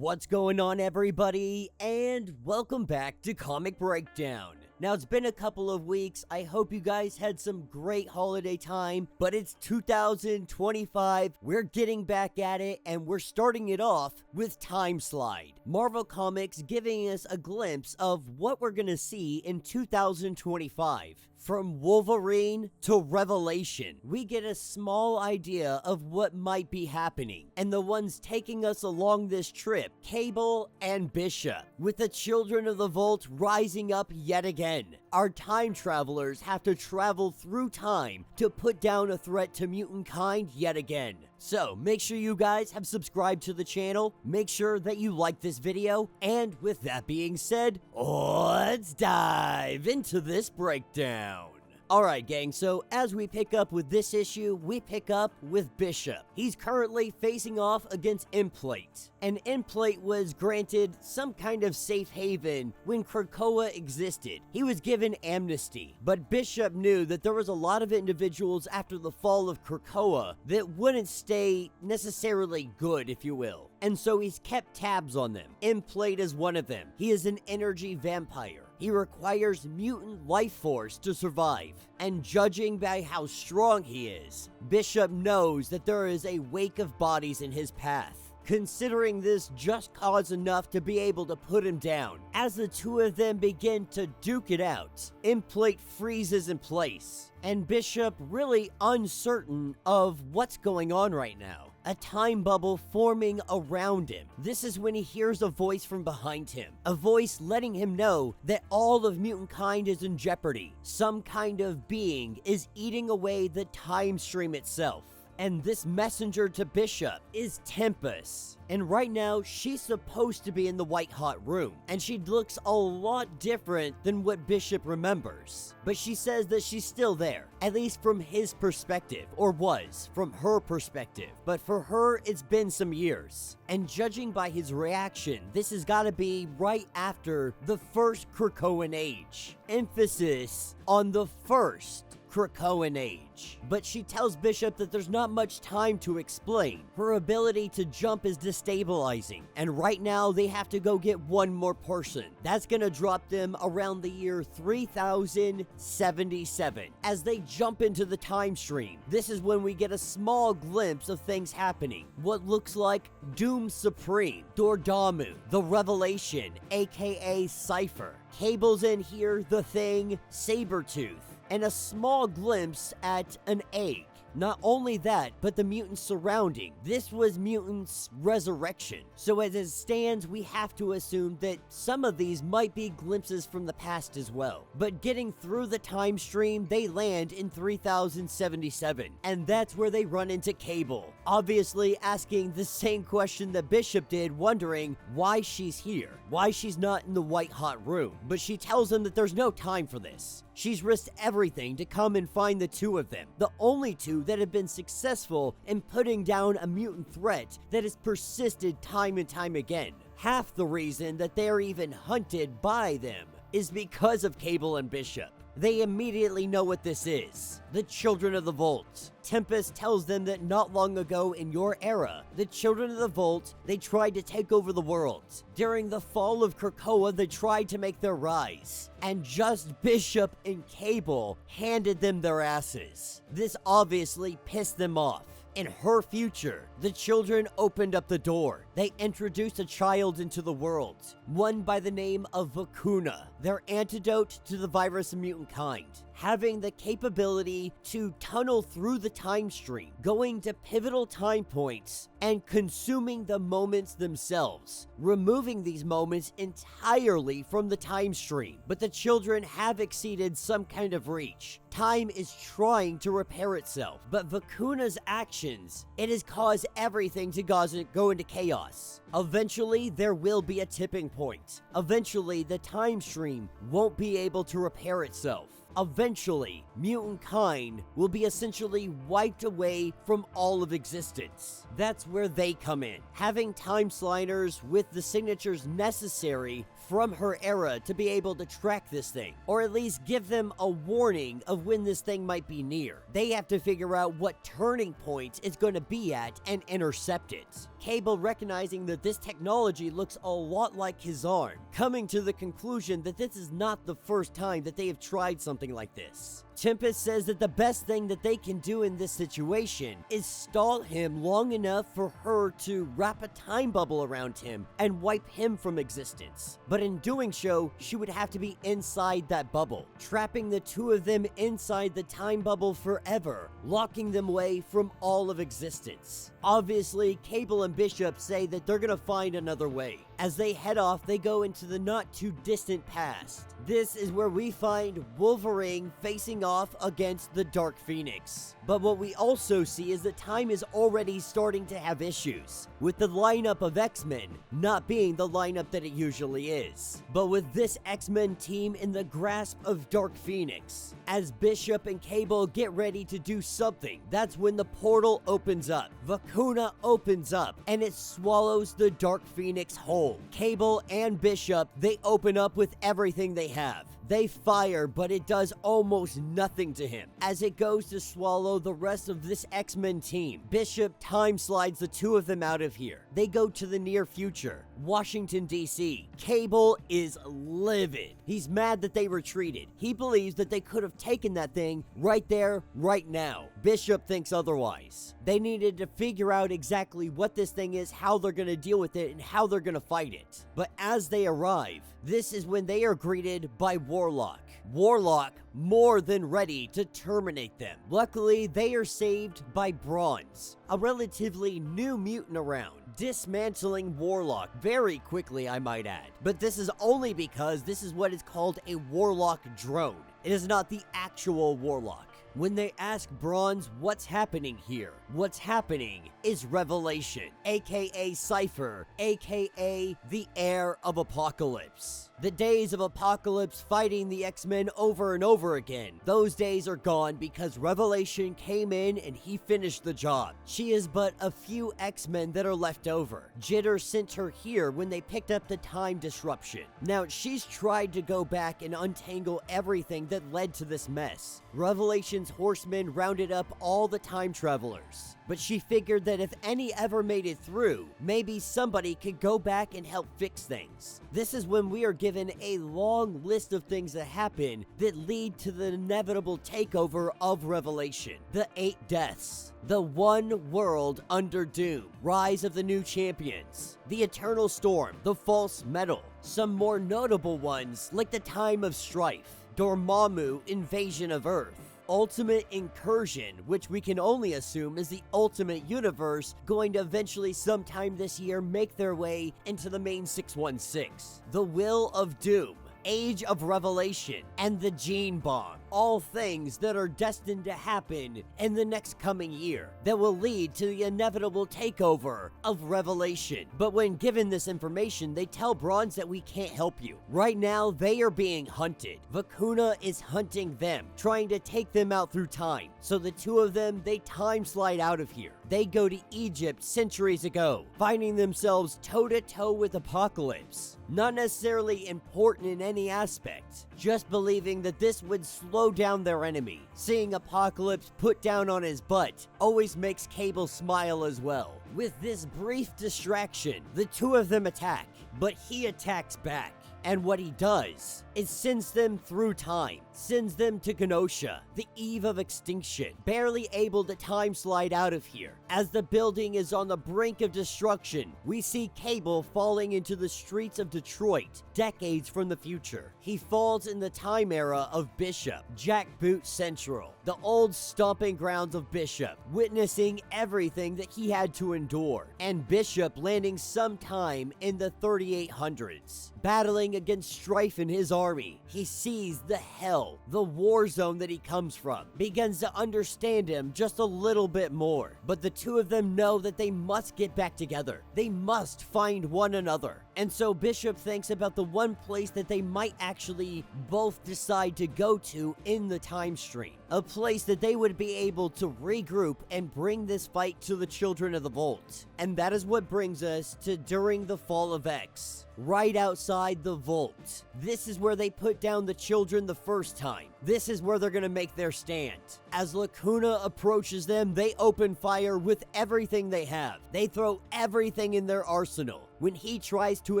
What's going on, everybody, and welcome back to Comic Breakdown. Now, it's been a couple of weeks. I hope you guys had some great holiday time, but it's 2025. We're getting back at it, and we're starting it off with Timeslide. Marvel Comics giving us a glimpse of what we're gonna see in 2025. From Wolverine to Revelation, we get a small idea of what might be happening, and the ones taking us along this trip, Cable and Bishop, with the Children of the Vault rising up yet again. Our time travelers have to travel through time to put down a threat to mutant kind yet again. So make sure you guys have subscribed to the channel, make sure that you like this video, and with that being said, let's dive into this breakdown. Alright gang, so as we pick up with this issue, we pick up with Bishop. He's currently facing off against Implate, and Implate was granted some kind of safe haven when Krakoa existed. He was given amnesty, but Bishop knew that there was a lot of individuals after the fall of Krakoa that wouldn't stay necessarily good, if you will. And so he's kept tabs on them. Implate is one of them. He is an energy vampire. He requires mutant life force to survive. And judging by how strong he is, Bishop knows that there is a wake of bodies in his path. Considering this just cause enough to be able to put him down. As the two of them begin to duke it out, Implate freezes in place, and Bishop really uncertain of what's going on right now. A time bubble forming around him. This is when he hears a voice from behind him. A voice letting him know that all of mutant kind is in jeopardy. Some kind of being is eating away the time stream itself. And this messenger to Bishop is Tempest. And right now, she's supposed to be in the white hot room. And she looks a lot different than what Bishop remembers. But she says that she's still there, at least from his perspective, or was, from her perspective. But for her, it's been some years. And judging by his reaction, this has got to be right after the first Krakoan age. Emphasis on the first Krakoan age. But she tells Bishop that there's not much time to explain. Her ability to jump is destabilizing, and right now they have to go get one more person. That's gonna drop them around the year 3077. As they jump into the time stream, this is when we get a small glimpse of things happening. What looks like Doom Supreme, Dormammu, the Revelation, aka Cypher, Cable's in here, the Thing, Sabretooth, and a small glimpse at an egg. Not only that, but the mutants surrounding. This was mutants' resurrection. So as it stands, we have to assume that some of these might be glimpses from the past as well. But getting through the time stream, they land in 3077. And that's where they run into Cable. Obviously asking the same question that Bishop did, wondering why she's here. Why she's not in the white hot room. But she tells him that there's no time for this. She's risked everything to come and find the two of them. The only two that have been successful in putting down a mutant threat that has persisted time and time again. Half the reason that they're even hunted by them is because of Cable and Bishop. They immediately know what this is. The Children of the Vault. Tempest tells them that not long ago in your era, the Children of the Vault, they tried to take over the world. During the fall of Krakoa, they tried to make their rise. And just Bishop and Cable handed them their asses. This obviously pissed them off. In her future, the children opened up the door. They introduced a child into the world, one by the name of Vacuna, their antidote to the virus of mutant kind, having the capability to tunnel through the time stream, going to pivotal time points, and consuming the moments themselves, removing these moments entirely from the time stream. But the children have exceeded some kind of reach. Time is trying to repair itself, but Vacuna's actions, it has caused everything to go into chaos. Eventually, there will be a tipping point. Eventually, the time stream won't be able to repair itself. Eventually, mutant kind will be essentially wiped away from all of existence. That's where they come in, having time sliders with the signatures necessary from her era to be able to track this thing, or at least give them a warning of when this thing might be near. They have to figure out what turning point it's going to be at and intercept it. Cable, recognizing that this technology looks a lot like his arm, coming to the conclusion that this is not the first time that they have tried something like this. Tempest says that the best thing that they can do in this situation is stall him long enough for her to wrap a time bubble around him and wipe him from existence. But in doing so, she would have to be inside that bubble, trapping the two of them inside the time bubble forever, locking them away from all of existence. Obviously, Cable and Bishop say that they're gonna find another way. As they head off, they go into the not too distant past. This is where we find Wolverine facing off against the Dark Phoenix. But what we also see is that time is already starting to have issues, with the lineup of X-Men not being the lineup that it usually is. But with this X-Men team in the grasp of Dark Phoenix, as Bishop and Cable get ready to do something, that's when the portal opens up. Vacuna opens up, and it swallows the Dark Phoenix whole. Cable and Bishop, they open up with everything they have. They fire, but it does almost nothing to him, as it goes to swallow the rest of this X-Men team. Bishop time slides the two of them out of here. They go to the near future, Washington, D.C. Cable is livid. He's mad that they retreated. He believes that they could have taken that thing right there, right now. Bishop thinks otherwise. They needed to figure out exactly what this thing is, how they're going to deal with it, and how they're going to fight it. But as they arrive, this is when they are greeted by Warlock. Warlock more than ready to terminate them. Luckily, they are saved by Bronze, a relatively new mutant around, dismantling Warlock very quickly, I might add. But this is only because this is what is called a Warlock drone. It is not the actual Warlock. When they ask Bronze what's happening here, what's happening is Revelation, aka Cypher, aka the Heir of Apocalypse. The days of Apocalypse fighting the X-Men over and over again, those days are gone because Revelation came in and he finished the job. She is but a few X-Men that are left over. Jitter sent her here when they picked up the time disruption. Now, she's tried to go back and untangle everything that led to this mess. Revelation's horsemen rounded up all the time travelers, but she figured that if any ever made it through, maybe somebody could go back and help fix things. This is when we are given a long list of things that happen that lead to the inevitable takeover of Revelation. The 8 deaths, the one world under doom, rise of the new champions, the eternal storm, the false metal, some more notable ones like the time of strife, Dormammu invasion of Earth, Ultimate Incursion, which we can only assume is the Ultimate Universe, going to eventually sometime this year make their way into the main 616. The Will of Doom, Age of Revelation, and the Gene Bomb. All things that are destined to happen in the next coming year that will lead to the inevitable takeover of Revelation. But when given this information, they tell Bronze that we can't help you. Right now, they are being hunted. Vacuna is hunting them, trying to take them out through time. So the two of them, they time slide out of here. They go to Egypt centuries ago, finding themselves toe-to-toe with Apocalypse. Not necessarily important in any aspect, just believing that this would slow down their enemy. Seeing Apocalypse put down on his butt always makes Cable smile as well. With this brief distraction, the two of them attack, but he attacks back. And what he does is sends them through time, sends them to Genosha, the eve of extinction, barely able to time slide out of here. As the building is on the brink of destruction, we see Cable falling into the streets of Detroit, decades from the future. He falls in the time era of Bishop, Jackboot Central, the old stomping grounds of Bishop, witnessing everything that he had to endure, and Bishop landing sometime in the 3800s, battling against strife in his army. He sees the hell, the war zone that he comes from, begins to understand him just a little bit more. But the two of them know that they must get back together. They must find one another. And so Bishop thinks about the one place that they might actually both decide to go to in the time stream. A place that they would be able to regroup and bring this fight to the Children of the Vault. And that is what brings us to during the fall of X. Right outside the vault. This is where they put down the children the first time. This is where they're gonna make their stand. As Vacuna approaches them, they open fire with everything they have. They throw everything in their arsenal. When he tries to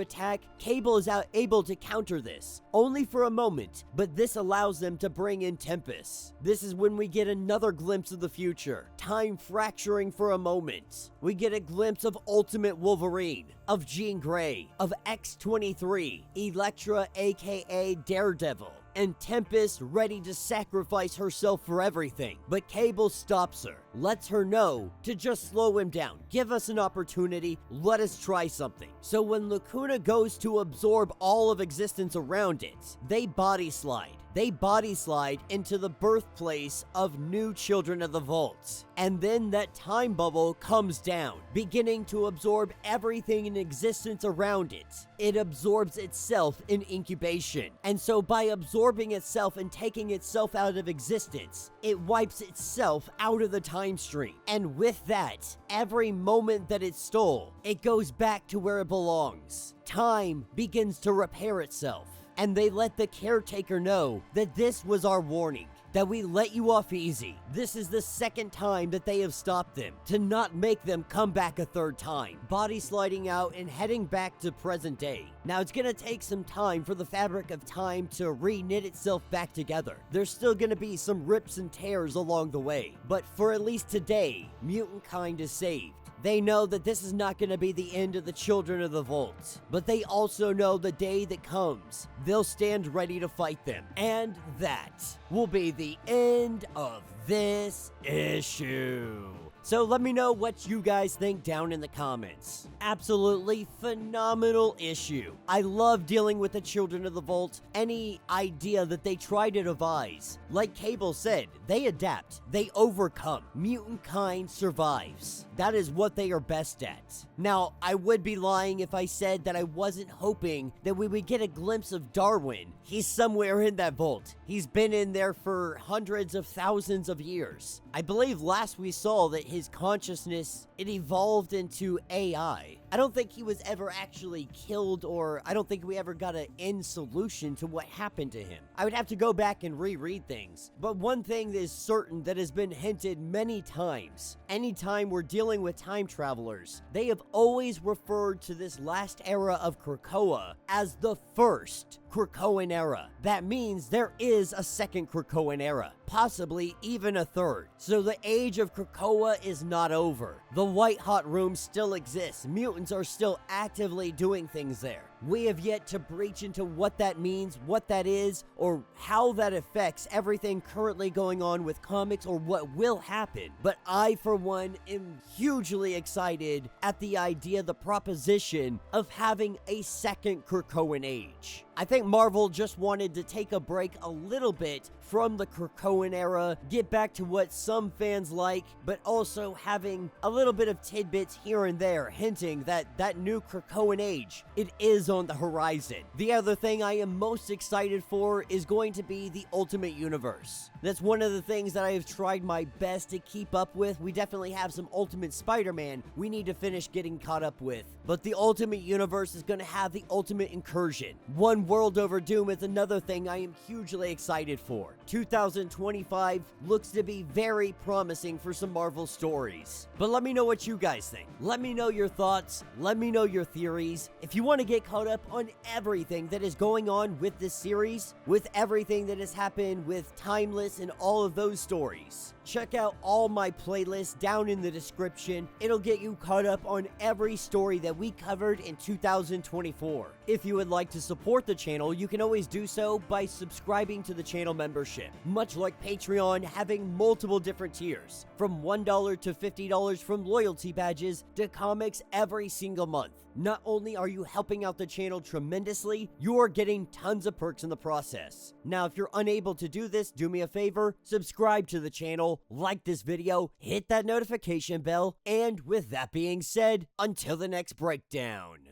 attack, Cable is able to counter this, only for a moment, but this allows them to bring in Tempest. This is when we get another glimpse of the future, time fracturing for a moment. We get a glimpse of Ultimate Wolverine, of Jean Grey, of X-23, Elektra aka Daredevil, and Tempest ready to sacrifice herself for everything. But Cable stops her, lets her know to just slow him down, give us an opportunity, let us try something. So when Vacuna goes to absorb all of existence around it, they body slide. They body slide into the birthplace of new Children of the Vault. And then that time bubble comes down, beginning to absorb everything in existence around it. It absorbs itself in incubation. And so by absorbing itself and taking itself out of existence, it wipes itself out of the time stream. And with that, every moment that it stole, it goes back to where it belongs. Time begins to repair itself. And they let the caretaker know that this was our warning, that we let you off easy. This is the second time that they have stopped them, to not make them come back a third time, body sliding out and heading back to present day. Now it's gonna take some time for the fabric of time to re-knit itself back together. There's still gonna be some rips and tears along the way, but for at least today, mutant kind is saved. They know that this is not going to be the end of the Children of the Vault, but they also know the day that comes, they'll stand ready to fight them. And that will be the end of this issue. So let me know what you guys think down in the comments. Absolutely phenomenal issue. I love dealing with the Children of the Vault. Any idea that they try to devise, like Cable said, they adapt, they overcome. Mutant kind survives. That is what they are best at. Now, I would be lying if I said that I wasn't hoping that we would get a glimpse of Darwin. He's somewhere in that vault. He's been in there for hundreds of thousands of years. I believe last we saw that his consciousness, it evolved into AI. I don't think he was ever actually killed, or I don't think we ever got an end solution to what happened to him. I would have to go back and reread things. But one thing is certain that has been hinted many times. Anytime we're dealing with time travelers, they have always referred to this last era of Krakoa as the first Krakoan era. That means there is a second Krakoan era, possibly even a third. So the age of Krakoa is not over. The White Hot Room still exists. Mutants are still actively doing things there. We have yet to breach into what that means, what that is, or how that affects everything currently going on with comics or what will happen. But I, for one, am hugely excited at the idea, the proposition of having a second Krakoan age. I think Marvel just wanted to take a break a little bit from the Krakoan era, get back to what some fans like, but also having a little bit of tidbits here and there, hinting that that new Krakoan age, it is on the horizon. The other thing I am most excited for is going to be the Ultimate Universe. That's one of the things that I have tried my best to keep up with. We definitely have some Ultimate Spider-Man we need to finish getting caught up with. But the Ultimate Universe is going to have the Ultimate Incursion. One World Over Doom is another thing I am hugely excited for. 2025 looks to be very promising for some Marvel stories. But let me know what you guys think. Let me know your thoughts. Let me know your theories. If you want to get caught up on everything that is going on with this series, with everything that has happened with Timeless and all of those stories, check out all my playlists down in the description. It'll get you caught up on every story that we covered in 2024. If you would like to support the channel, you can always do so by subscribing to the channel membership. Much like Patreon, having multiple different tiers, from $1 to $50, from loyalty badges to comics every single month. Not only are you helping out the channel tremendously, you are getting tons of perks in the process. Now, if you're unable to do this, do me a favor, subscribe to the channel, like this video, hit that notification bell, and with that being said, until the next breakdown.